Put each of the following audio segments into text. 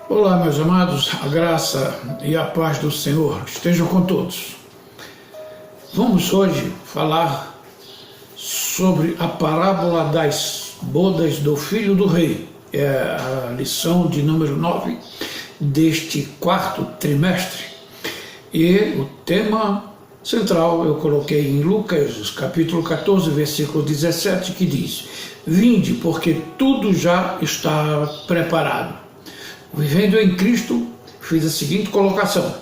Olá, meus amados, a graça e a paz do Senhor estejam com todos. Vamos hoje falar sobre a parábola das bodas do filho do rei. É a lição de número 9 deste quarto trimestre. E o tema central eu coloquei em Lucas, capítulo 14, versículo 17, que diz: Vinde, porque tudo já está preparado. Vivendo em Cristo, fiz a seguinte colocação: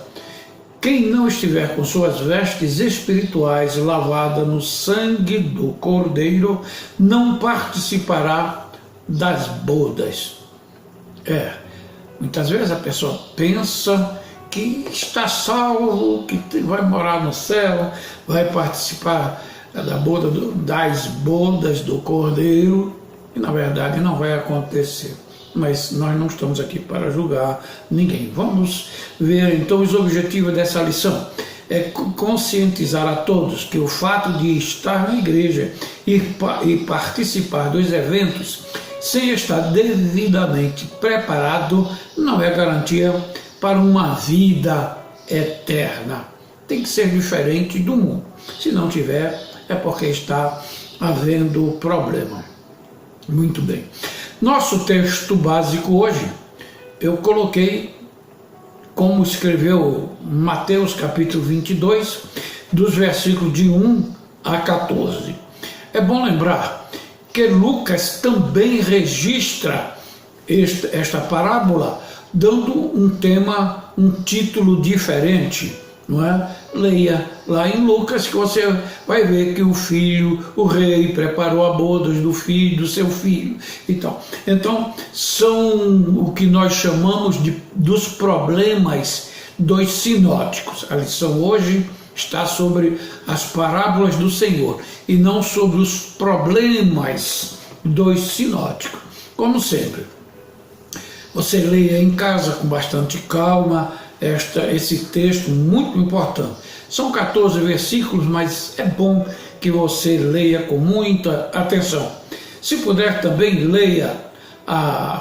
quem não estiver com suas vestes espirituais lavadas no sangue do Cordeiro, não participará das bodas. Muitas vezes a pessoa pensa que está salvo, que vai morar no céu, vai participar das bodas do Cordeiro, e na verdade não vai acontecer. Mas nós não estamos aqui para julgar ninguém. Vamos ver então os objetivos dessa lição. É conscientizar a todos que o fato de estar na igreja e participar dos eventos sem estar devidamente preparado não é garantia para uma vida eterna. Tem que ser diferente do mundo. Se não tiver, é porque está havendo problema. Muito bem. Nosso texto básico hoje, eu coloquei como escreveu Mateus capítulo 22, dos versículos de 1 a 14. É bom lembrar que Lucas também registra esta parábola, dando um título diferente, não é? Leia lá em Lucas que você vai ver que o rei preparou a bodas do seu filho e tal. Então, são o que nós chamamos dos problemas dos sinóticos. A lição hoje está sobre as parábolas do Senhor e não sobre os problemas dos sinóticos. Como sempre, você leia em casa com bastante calma esse texto muito importante. São 14 versículos, mas é bom que você leia com muita atenção. Se puder também,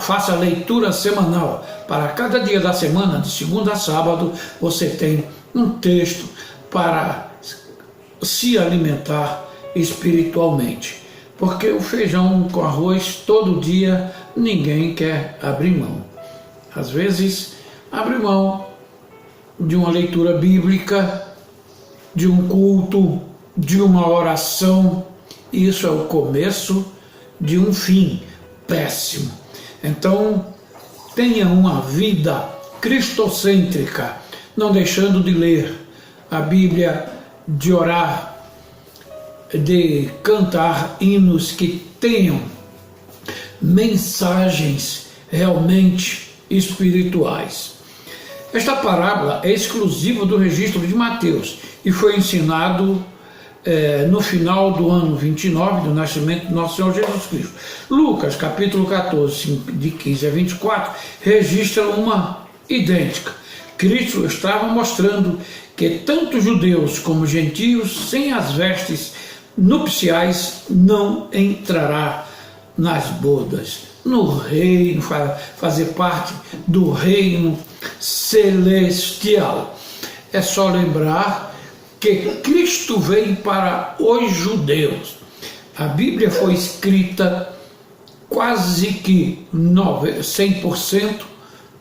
faça a leitura semanal. Para cada dia da semana, de segunda a sábado, você tem um texto para se alimentar espiritualmente. Porque o feijão com arroz todo dia ninguém quer abrir mão. Às vezes, abre mão de uma leitura bíblica, de um culto, de uma oração. Isso é o começo de um fim péssimo. Então, tenha uma vida cristocêntrica, não deixando de ler a Bíblia, de orar, de cantar hinos que tenham mensagens realmente espirituais. Esta parábola é exclusiva do registro de Mateus e foi ensinado no final do ano 29 do nascimento do nosso Senhor Jesus Cristo. Lucas, capítulo 14, de 15 a 24, registra uma idêntica. Cristo estava mostrando que tanto judeus como gentios, sem as vestes nupciais, não entrará nas bodas, no reino, fazer parte do reino celestial. É só lembrar que Cristo veio para os judeus. A Bíblia foi escrita quase que 100%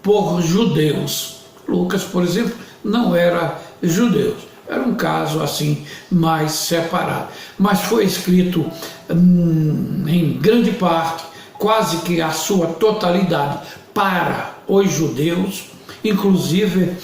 por judeus. Lucas, por exemplo, não era judeu. Era um caso assim mais separado. Mas foi escrito em grande parte, quase que a sua totalidade, para os judeus. Inclusive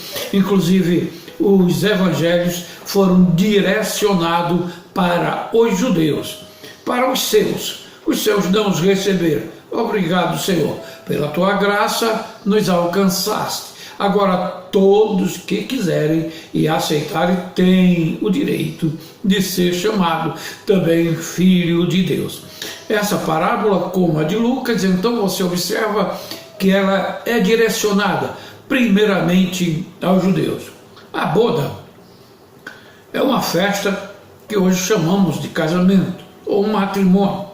os evangelhos foram direcionados para os judeus, para os seus. Os seus não os receberam. Obrigado, Senhor, pela tua graça nos alcançaste. Agora todos que quiserem e aceitarem têm o direito de ser chamado também filho de Deus. Essa parábola, como a de Lucas, então você observa que ela é direcionada primeiramente aos judeus. A boda é uma festa que hoje chamamos de casamento ou matrimônio.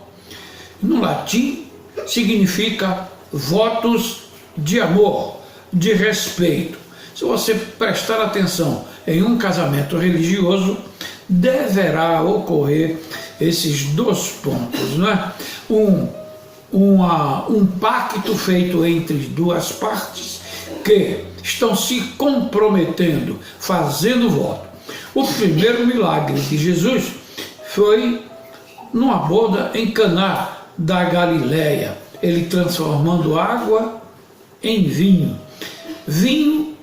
No latim, significa votos de amor, de respeito. Se você prestar atenção em um casamento religioso, deverá ocorrer esses dois pontos, né? Um pacto feito entre duas partes que estão se comprometendo, fazendo voto. O primeiro milagre de Jesus foi numa boda em Caná da Galileia, ele transformando água em vinho. Vinho,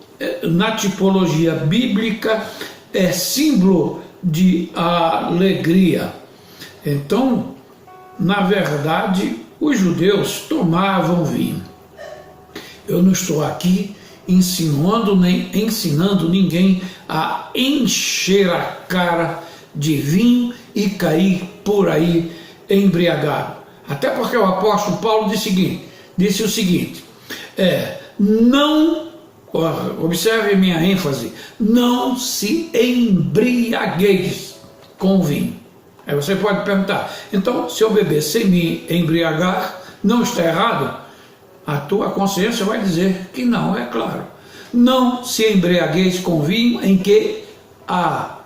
na tipologia bíblica, é símbolo de alegria. Então, na verdade, os judeus tomavam vinho. Eu não estou aqui insinuando nem ensinando ninguém a encher a cara de vinho e cair por aí embriagado. Até porque o apóstolo Paulo disse o seguinte, não, observe minha ênfase, não se embriagueis com vinho. Aí você pode perguntar, então se eu beber sem me embriagar, não está errado? A tua consciência vai dizer que não, é claro. Não se embriagueis com vinho em que há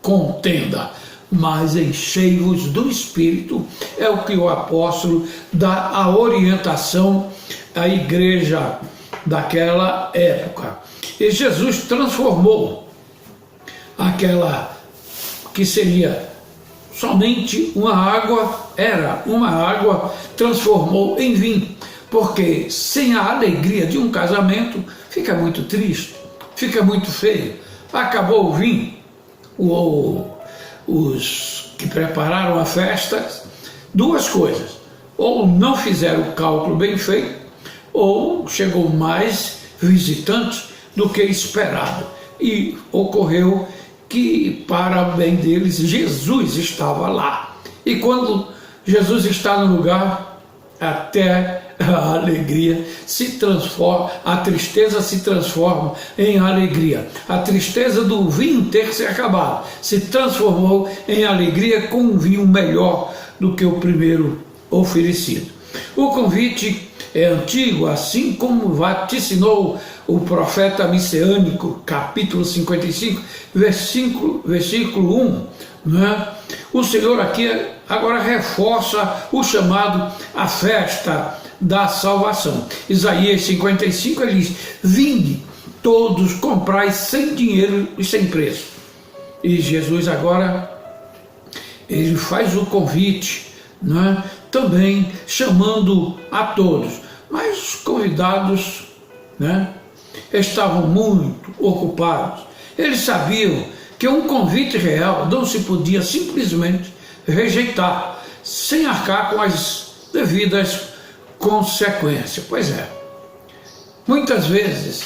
contenda, mas enchei-vos do Espírito, é o que o apóstolo dá a orientação à igreja daquela época. E Jesus transformou aquela que seria somente uma água, era uma água, transformou em vinho, porque sem a alegria de um casamento fica muito triste, fica muito feio. Acabou o vinho, os que prepararam a festa, duas coisas, ou não fizeram o cálculo bem feito, ou chegou mais visitantes do que esperado, e ocorreu que, para o bem deles, Jesus estava lá. E quando Jesus está no lugar, até a alegria se transforma, a tristeza se transforma em alegria. A tristeza do vinho ter se acabado se transformou em alegria com um vinho melhor do que o primeiro oferecido. O convite é antigo, assim como vaticinou o profeta messiânico, capítulo 55, versículo 1, né? O Senhor aqui agora reforça o chamado à festa da salvação. Isaías 55, ele diz, vinde todos, comprai sem dinheiro e sem preço. E Jesus agora, ele faz o convite, né? Também chamando a todos, mas os convidados, né, estavam muito ocupados. Eles sabiam que um convite real não se podia simplesmente rejeitar, sem arcar com as devidas consequências. Pois é, muitas vezes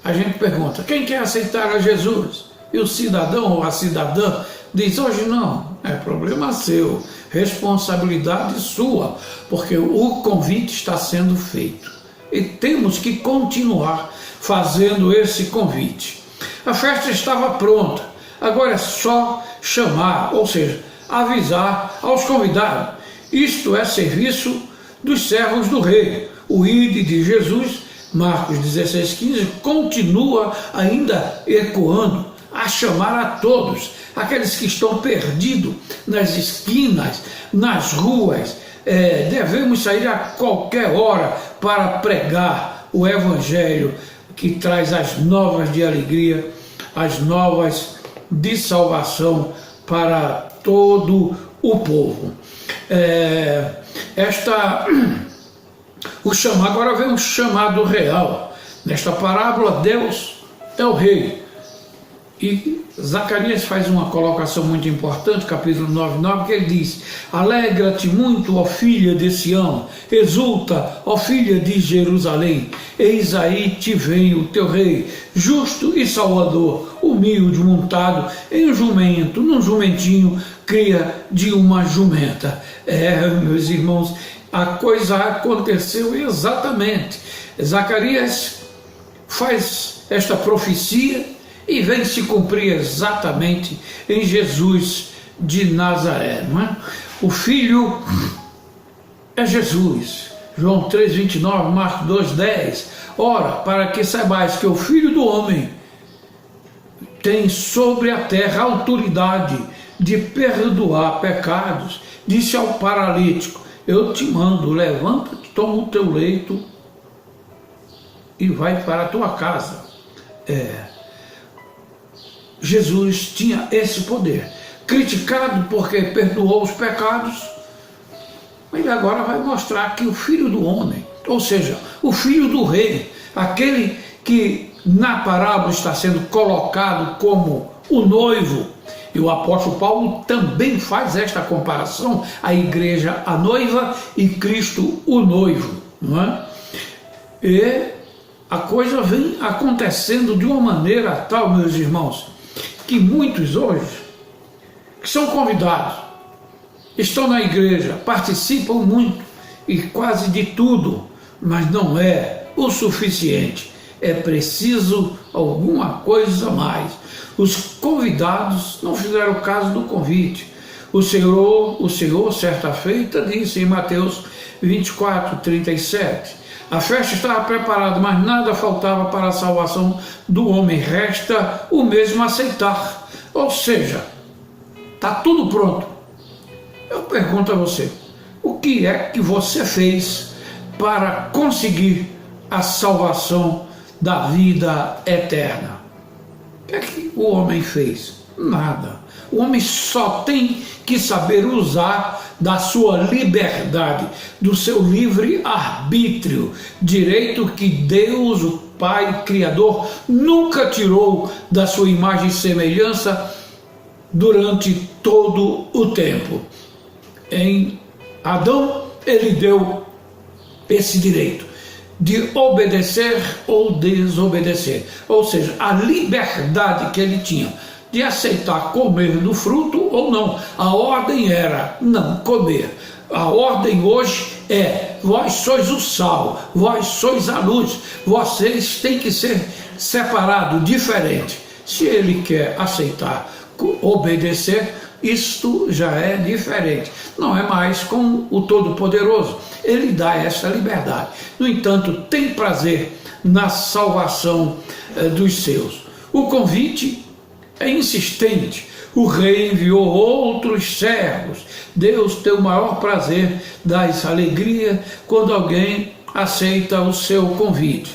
a gente pergunta, quem quer aceitar a Jesus? E o cidadão ou a cidadã diz, hoje não, é problema seu, responsabilidade sua, porque o convite está sendo feito. E temos que continuar fazendo esse convite. A festa estava pronta, agora é só chamar, ou seja, avisar aos convidados. Isto é serviço dos servos do rei. O ide de Jesus, Marcos 16,15, continua ainda ecoando a chamar a todos, aqueles que estão perdidos nas esquinas, nas ruas. Devemos sair a qualquer hora para pregar o Evangelho que traz as novas de alegria, as novas de salvação para todo o povo. Agora vem um chamado real. Nesta parábola, Deus é o rei. E Zacarias faz uma colocação muito importante, capítulo 9, que ele diz, alegra-te muito, ó filha de Sião, exulta, ó filha de Jerusalém, eis aí te vem o teu rei, justo e salvador, humilde, montado em um jumento, num jumentinho, cria de uma jumenta. Meus irmãos, a coisa aconteceu exatamente. Zacarias faz esta profecia e vem se cumprir exatamente em Jesus de Nazaré, não é? O Filho é Jesus, João 3,29, Marcos 2,10. Ora, para que saibais que o Filho do Homem tem sobre a terra autoridade de perdoar pecados, disse ao paralítico: eu te mando, levanta-te, toma o teu leito e vai para a tua casa. Jesus tinha esse poder. Criticado porque perdoou os pecados, ele agora vai mostrar que o Filho do Homem, ou seja, o Filho do Rei, aquele que na parábola está sendo colocado como o noivo, e o apóstolo Paulo também faz esta comparação, a igreja a noiva e Cristo o noivo, não é? E a coisa vem acontecendo de uma maneira tal, meus irmãos, que muitos hoje, que são convidados, estão na igreja, participam muito e quase de tudo, mas não é o suficiente. É preciso alguma coisa a mais. Os convidados não fizeram caso do convite. O Senhor, certa feita, disse em Mateus 24, 37, a festa estava preparada, mas nada faltava para a salvação do homem. Resta o mesmo aceitar. Ou seja, está tudo pronto. Eu pergunto a você, o que é que você fez para conseguir a salvação da vida eterna? O que é que o homem fez? Nada. O homem só tem que saber usar da sua liberdade, do seu livre-arbítrio, direito que Deus, o Pai Criador, nunca tirou da sua imagem e semelhança durante todo o tempo. Em Adão, ele deu esse direito de obedecer ou desobedecer, ou seja, a liberdade que ele tinha de aceitar comer do fruto ou não. A ordem era não comer. A ordem hoje é: vós sois o sal, vós sois a luz, vocês têm que ser separados, diferente. Se ele quer aceitar, obedecer, isto já é diferente. Não é mais com o Todo-Poderoso. Ele dá essa liberdade. No entanto, tem prazer na salvação dos seus. O convite é insistente. O rei enviou outros servos. Deus tem o maior prazer, dá essa alegria quando alguém aceita o seu convite.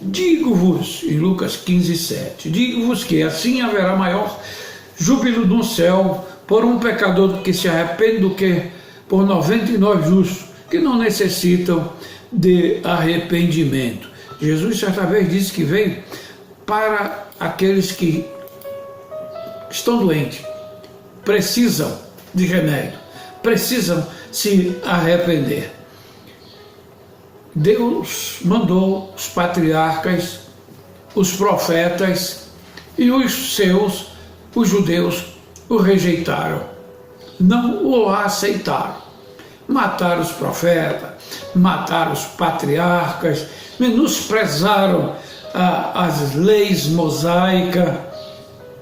Digo-vos, em Lucas 15, 7, digo-vos que assim haverá maior júbilo no céu por um pecador que se arrepende do que por 99 justos que não necessitam de arrependimento. Jesus certa vez disse que veio para aqueles que estão doentes, precisam de remédio, precisam se arrepender. Deus mandou os patriarcas, os profetas e os seus, os judeus, o rejeitaram, não o aceitaram. Mataram os profetas, mataram os patriarcas, menosprezaram as leis mosaicas,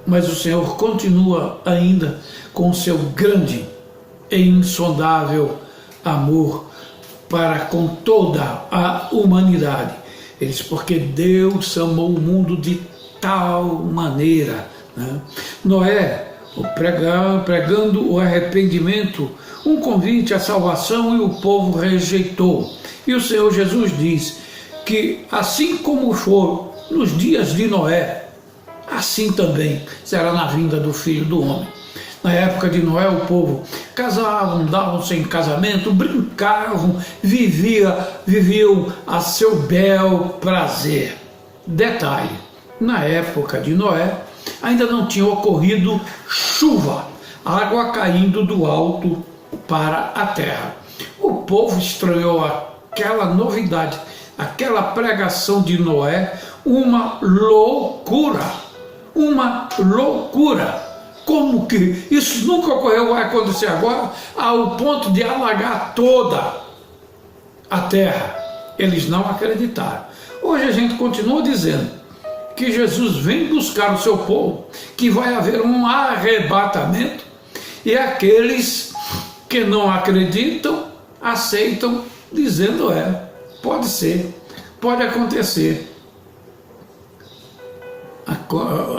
mas o Senhor continua ainda com seu grande e insondável amor para com toda a humanidade. Eles, porque Deus amou o mundo de tal maneira, né? Noé, pregando o arrependimento, um convite à salvação, e o povo rejeitou. E o Senhor Jesus diz que assim como for nos dias de Noé, assim também será na vinda do Filho do Homem. Na época de Noé, o povo casavam, davam-se em casamento, brincavam, viviam a seu bel prazer. Detalhe, na época de Noé, ainda não tinha ocorrido chuva, água caindo do alto para a terra. O povo estranhou aquela novidade, aquela pregação de Noé, uma loucura, uma loucura. Como que isso nunca ocorreu, vai acontecer agora, ao ponto de alagar toda a terra? Eles não acreditaram. Hoje a gente continua dizendo que Jesus vem buscar o seu povo, que vai haver um arrebatamento, e aqueles que não acreditam, aceitam dizendo pode ser, pode acontecer.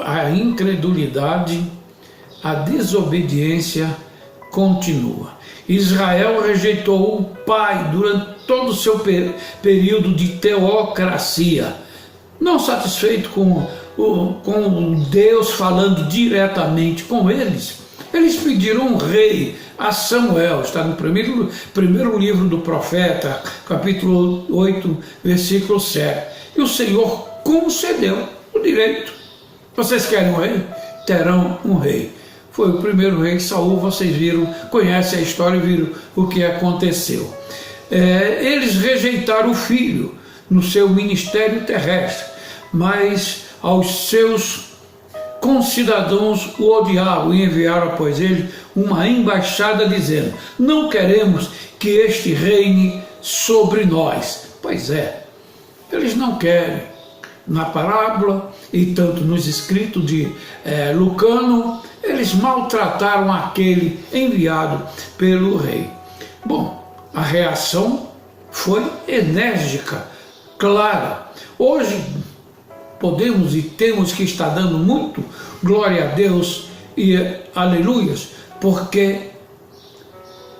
A incredulidade, a desobediência continua. Israel rejeitou o pai durante todo o seu período de teocracia. Não satisfeito com Deus falando diretamente com eles, eles pediram um rei a Samuel. Está no primeiro livro do profeta, capítulo 8, versículo 7. E o Senhor concedeu o direito. Vocês querem um rei? Terão um rei. Foi o primeiro rei, Saul. Vocês viram, conhecem a história e viram o que aconteceu. Eles rejeitaram o filho no seu ministério terrestre, mas aos seus concidadãos o odiavam e enviaram após ele uma embaixada dizendo: não queremos que este reine sobre nós. Pois é, eles não querem. Na parábola e tanto nos escritos de Lucano, eles maltrataram aquele enviado pelo rei. Bom, a reação foi enérgica, clara. Hoje podemos e temos que estar dando muito glória a Deus e aleluias, porque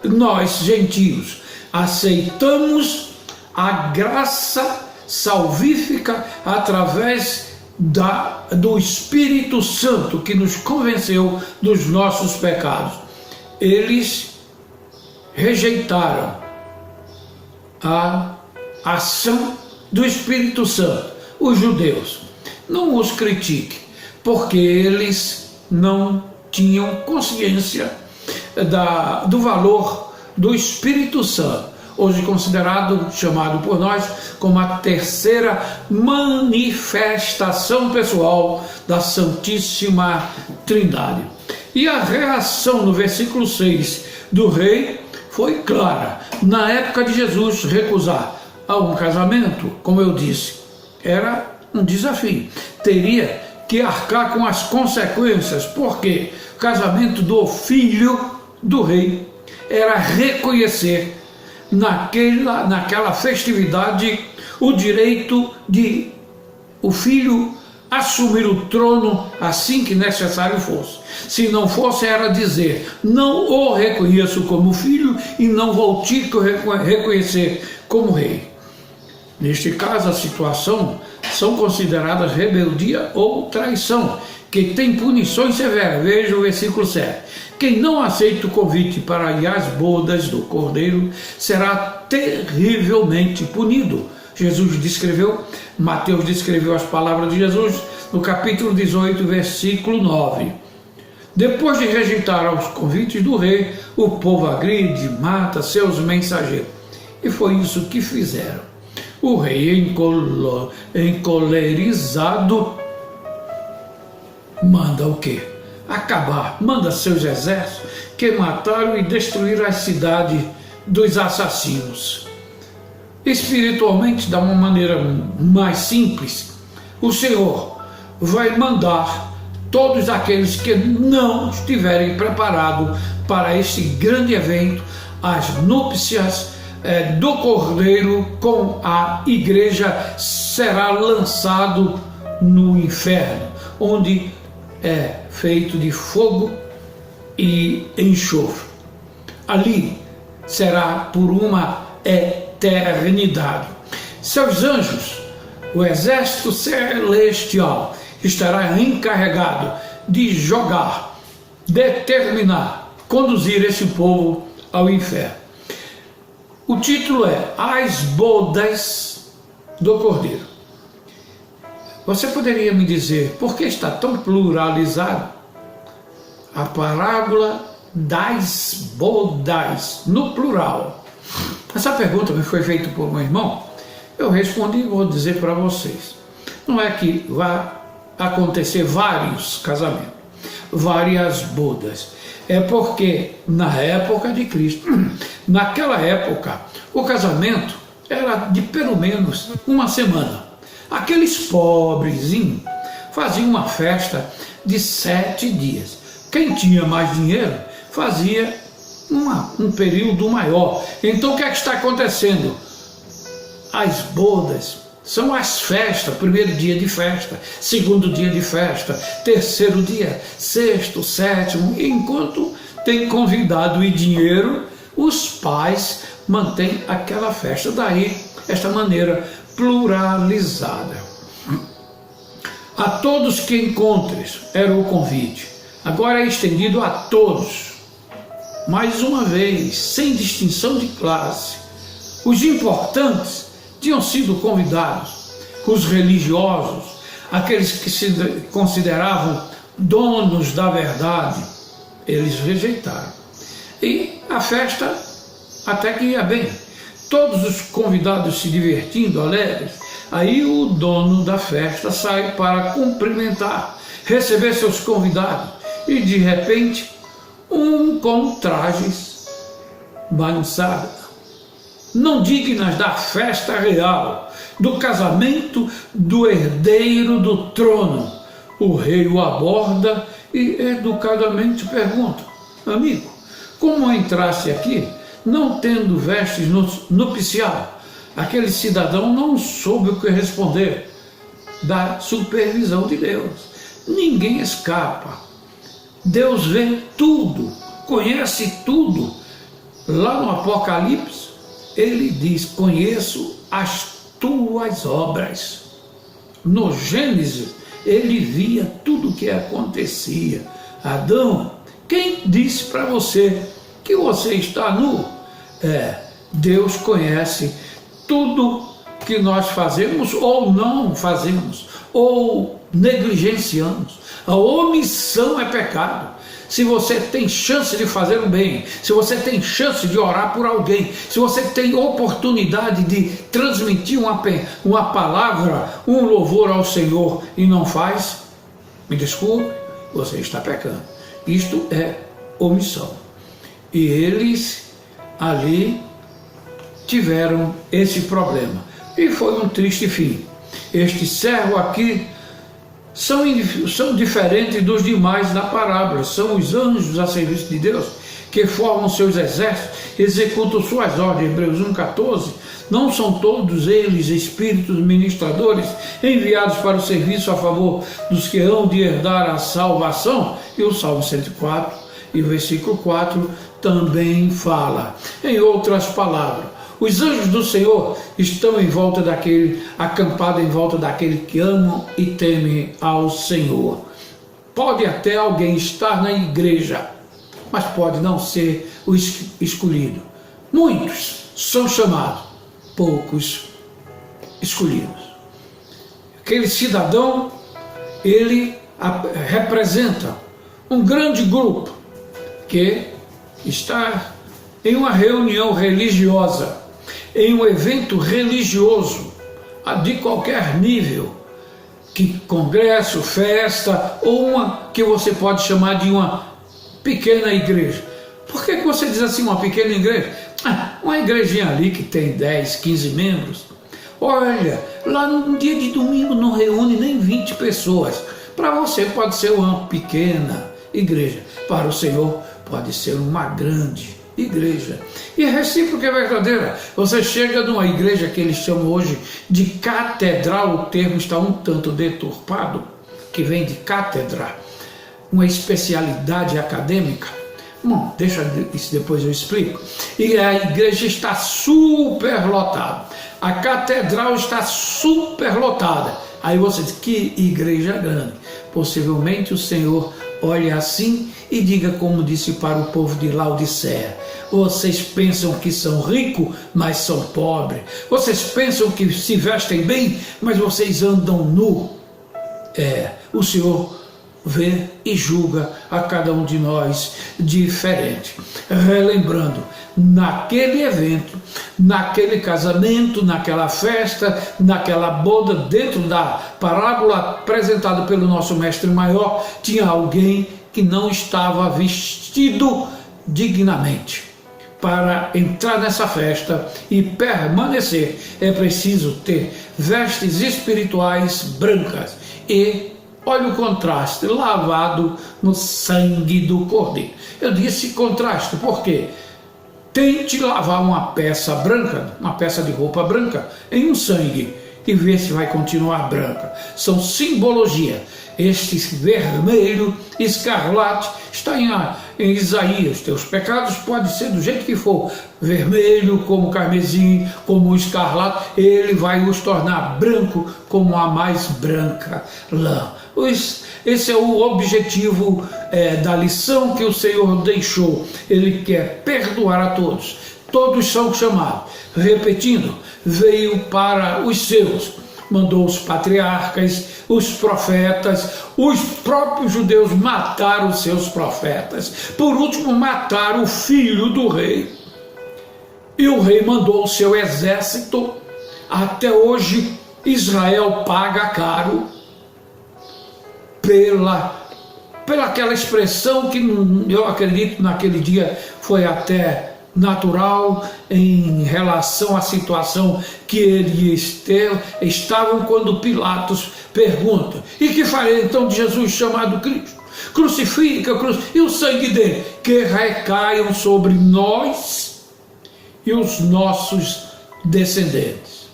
nós, gentios, aceitamos a graça salvífica através do Espírito Santo que nos convenceu dos nossos pecados. Eles rejeitaram a ação do Espírito Santo, os judeus. Não os critique, porque eles não tinham consciência do valor do Espírito Santo, hoje considerado, chamado por nós, como a terceira manifestação pessoal da Santíssima Trindade. E a reação no versículo 6 do rei foi clara. Na época de Jesus, recusar um casamento, como eu disse, era um desafio. Teria que arcar com as consequências, porque o casamento do filho do rei era reconhecer naquela festividade o direito de o filho assumir o trono assim que necessário fosse. Se não fosse, era dizer: não o reconheço como filho e não vou te reconhecer como rei. Neste caso, a situação são consideradas rebeldia ou traição, que tem punições severas. Veja o versículo 7. Quem não aceita o convite para ir às bodas do Cordeiro será terrivelmente punido. Mateus descreveu as palavras de Jesus no capítulo 18, versículo 9. Depois de rejeitar os convites do rei, o povo agride, mata seus mensageiros. E foi isso que fizeram. O rei, encolerizado, manda o quê? Acabar, manda seus exércitos que mataram e destruíram a cidade dos assassinos. Espiritualmente, de uma maneira mais simples, o Senhor vai mandar todos aqueles que não estiverem preparados para este grande evento, as núpcias do Cordeiro com a igreja, será lançado no inferno, onde é feito de fogo e enxofre. Ali será por uma eternidade. Seus anjos, o exército celestial, estará encarregado de jogar, determinar, conduzir esse povo ao inferno. O título é As Bodas do Cordeiro. Você poderia me dizer por que está tão pluralizado? A parábola das bodas, no plural. Essa pergunta me foi feita por um irmão. Eu respondi e vou dizer para vocês. Não é que vai acontecer vários casamentos, várias bodas. É porque na época de Cristo, naquela época, o casamento era de pelo menos uma semana. Aqueles pobrezinhos faziam uma festa de 7 dias. Quem tinha mais dinheiro fazia um período maior. Então o que é que está acontecendo? as bodas, são as festas, primeiro dia de festa, segundo dia de festa, terceiro dia, sexto, sétimo, e enquanto tem convidado e dinheiro, os pais mantêm aquela festa. Daí, esta maneira pluralizada. A todos que encontres, era o convite. Agora é estendido a todos. Mais uma vez, sem distinção de classe. Os importantes tinham sido convidados. Os religiosos, aqueles que se consideravam donos da verdade, eles rejeitaram. E a festa até que ia bem. Todos os convidados se divertindo, alegres. Aí o dono da festa sai para cumprimentar, receber seus convidados. E de repente, um com trajes bagunçados, não dignas da festa real, do casamento do herdeiro do trono. O rei o aborda e educadamente pergunta: amigo, como entraste aqui, não tendo vestes nupcial? Aquele cidadão não soube o que responder. Da supervisão de Deus, ninguém escapa. Deus vê tudo, conhece tudo. Lá no Apocalipse, ele diz: conheço as tuas obras. No Gênesis, ele via tudo o que acontecia. Adão, quem disse para você que você está nu? Deus conhece tudo que nós fazemos ou não fazemos, ou negligenciamos. A omissão é pecado. Se você tem chance de fazer o bem, se você tem chance de orar por alguém, se você tem oportunidade de transmitir uma palavra, um louvor ao Senhor e não faz, me desculpe, você está pecando. Isto é omissão. E eles ali tiveram esse problema. E foi um triste fim. Este servo aqui são diferentes dos demais da parábola. São os anjos a serviço de Deus, que formam seus exércitos, executam suas ordens. Hebreus 1,14. Não são todos eles espíritos ministradores enviados para o serviço a favor dos que hão de herdar a salvação? E o Salmo 104 e o versículo 4 também fala. Em outras palavras, os anjos do Senhor estão em volta acampados em volta daquele que amam e temem ao Senhor. Pode até alguém estar na igreja, mas pode não ser o escolhido. Muitos são chamados, poucos escolhidos. Aquele cidadão, ele representa um grande grupo que está em uma reunião religiosa, em um evento religioso, de qualquer nível, que congresso, festa, ou uma que você pode chamar de uma pequena igreja. Por que você diz assim, uma pequena igreja? Uma igrejinha ali que tem 10, 15 membros. Olha, lá no dia de domingo não reúne nem 20 pessoas. Para você pode ser uma pequena igreja, para o Senhor pode ser uma grande igreja. E a recíproca é verdadeira. Você chega numa igreja que eles chamam hoje de catedral, o termo está um tanto deturpado, que vem de cátedra, uma especialidade acadêmica. Bom, deixa isso, depois eu explico. E a igreja está superlotada, a catedral está superlotada. Aí você diz: que igreja grande. Possivelmente o Senhor olhe assim e diga como disse para o povo de Laodiceia: vocês pensam que são ricos, mas são pobres. Vocês pensam que se vestem bem, mas vocês andam nu. O Senhor vê e julga a cada um de nós diferente. Relembrando, naquele evento, naquele casamento, naquela festa, naquela boda, dentro da parábola apresentada pelo nosso mestre maior, tinha alguém que não estava vestido dignamente. Para entrar nessa festa e permanecer, é preciso ter vestes espirituais brancas e, olha o contraste, lavado no sangue do Cordeiro. Eu disse contraste porque tente lavar uma peça branca, uma peça de roupa branca, em um sangue e ver se vai continuar branca. São simbologia. Este vermelho escarlate está em Isaías. Teus pecados podem ser do jeito que for, vermelho como carmesim, como escarlate, ele vai os tornar branco como a mais branca lã. Esse é o objetivo da lição que o Senhor deixou. Ele quer perdoar a todos. Todos são chamados. Repetindo, veio para os seus. Mandou os patriarcas, os profetas, os próprios judeus mataram os seus profetas. Por último, mataram o filho do rei. E o rei mandou o seu exército. Até hoje, Israel paga caro pela aquela expressão que eu acredito naquele dia foi até natural em relação à situação que eles estavam quando Pilatos pergunta: e que farei então de Jesus chamado Cristo? Crucifica, e o sangue dele, que recaiam sobre nós e os nossos descendentes.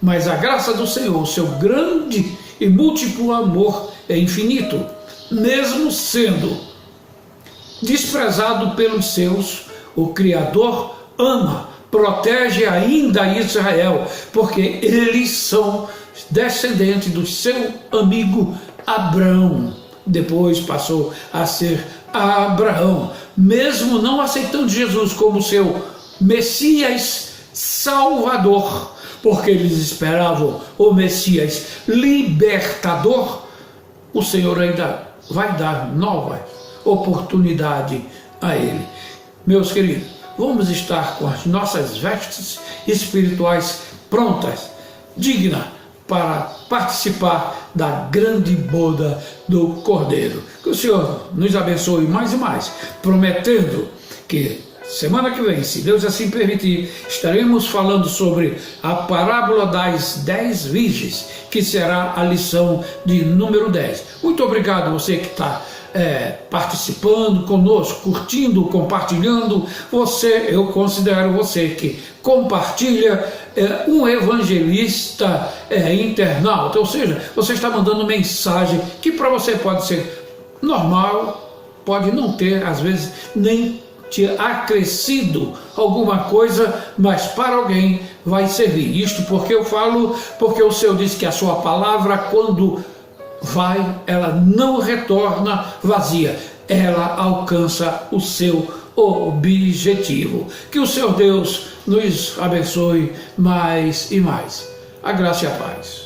Mas a graça do Senhor, o seu grande e múltiplo amor é infinito, mesmo sendo desprezado pelos seus, o Criador ama, protege ainda Israel, porque eles são descendentes do seu amigo Abraão. Depois passou a ser Abraão, mesmo não aceitando Jesus como seu Messias Salvador, porque eles esperavam o Messias Libertador. O Senhor ainda vai dar nova oportunidade a ele. Meus queridos, vamos estar com as nossas vestes espirituais prontas, dignas para participar da grande boda do Cordeiro. Que o Senhor nos abençoe mais e mais, prometendo que semana que vem, se Deus assim permitir, estaremos falando sobre a parábola das 10 virgens, que será a lição de número 10. Muito obrigado a você que está participando conosco, curtindo, compartilhando. Eu considero você que compartilha um evangelista internauta, ou seja, você está mandando mensagem que para você pode ser normal, pode não ter, às vezes, nem te acrescido alguma coisa, mas para alguém vai servir. Isto porque eu falo, porque o Senhor diz que a sua palavra, quando vai, ela não retorna vazia, ela alcança o seu objetivo. Que o Senhor Deus nos abençoe mais e mais. A graça e a paz.